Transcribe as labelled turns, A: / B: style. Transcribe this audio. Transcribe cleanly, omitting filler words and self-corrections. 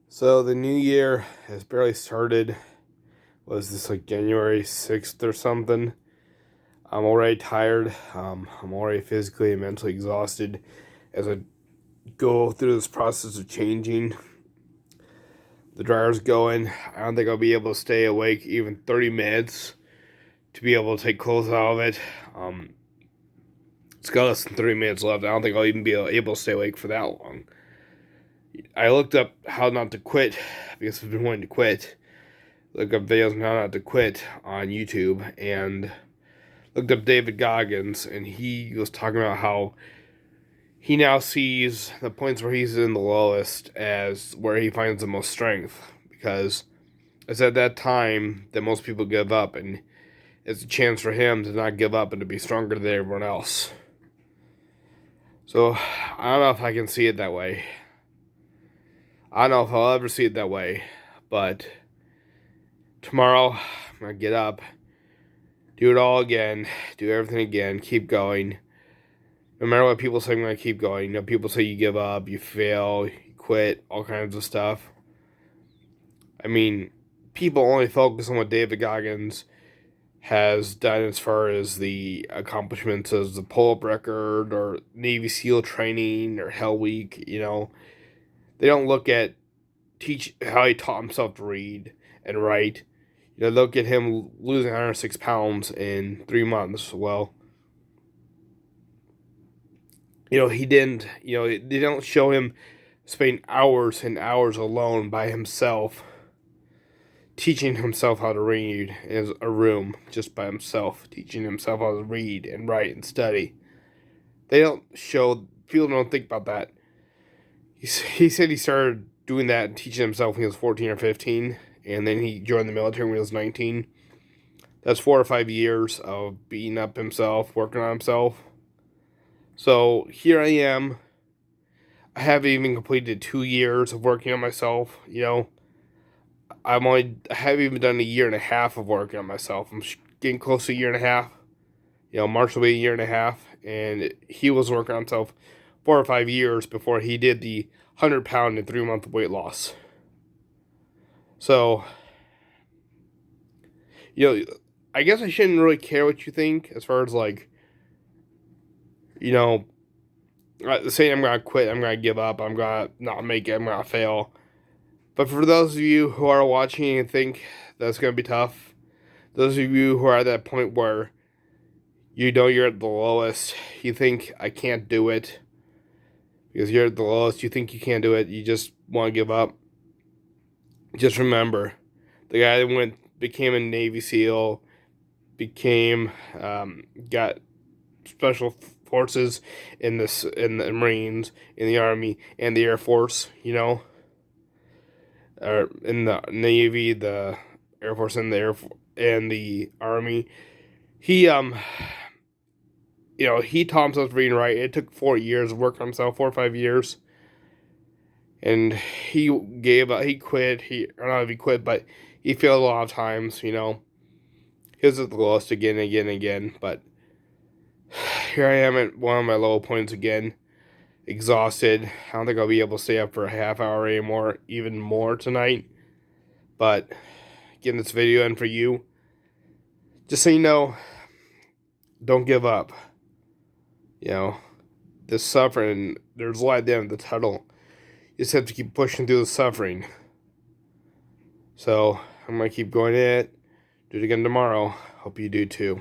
A: So the new year has barely started. Was this like January 6th or something? I'm already tired. I'm already physically and mentally exhausted as I go through this process of changing. The dryer's going. I don't think I'll be able to stay awake even 30 minutes to be able to take clothes out of it. Um, it's got less than 30 minutes left. I don't think I'll even be able to stay awake for that long. I looked up how not to quit because I've been wanting to quit. Look up videos on how not to quit on YouTube and looked up David Goggins, and he was talking about how he now sees the points where he's in the lowest as where he finds the most strength, because it's at that time that most people give up, and it's a chance for him to not give up and to be stronger than everyone else. So I don't know if I can see it that way. I don't know if I'll ever see it that way, but tomorrow I'm gonna get up, do it all again, do everything again, keep going. No matter what people say, I'm going to keep going. People say you give up, you fail, you quit, all kinds of stuff. I mean, people only focus on what David Goggins has done as far as the accomplishments as the pull-up record or Navy SEAL training or Hell Week, They don't look at teach how he taught himself to read and write. Look at him losing 106 pounds in 3 months. Well, he didn't, they don't show him spending hours and hours alone by himself, teaching himself how to read in a room just by himself, teaching himself how to read and write and study. They don't show, people don't think about that. He said he started doing that and teaching himself when he was 14 or 15, and then he joined the military when he was 19. That's 4 or 5 years of beating up himself, working on himself. So here I am. I haven't even completed 2 years of working on myself. I haven't even done a year and a half of working on myself. I'm getting close to a year and a half. March will be a year and a half, and he was working on himself 4 or 5 years before he did the 100-pound in 3 month weight loss. So, I guess I shouldn't really care what you think as far as you know, saying I'm gonna quit, I'm gonna give up, I'm gonna not make it, I'm gonna fail. But for those of you who are watching and think that's gonna be tough, those of you who are at that point where you're at the lowest, you think I can't do it because you're at the lowest, you think you can't do it, you just want to give up. Just remember, the guy that became a Navy SEAL, got special forces in the Marines, in the Army, and the Air Force. Or in the Navy, the Air Force, and and the Army. He he taught himself to read and write. It took 4 years of work on himself, 4 or 5 years, and he gave up. He quit. I don't know if he quit, but he failed a lot of times. He was at the lowest again and again and again. But here I am at one of my low points again, exhausted. I don't think I'll be able to stay up for a half hour anymore, even more tonight. But getting this video in for you, just so you know, don't give up. This suffering, there's light at the end of the tunnel. You just have to keep pushing through the suffering. So I'm gonna keep going at it. Do it again tomorrow. Hope you do too.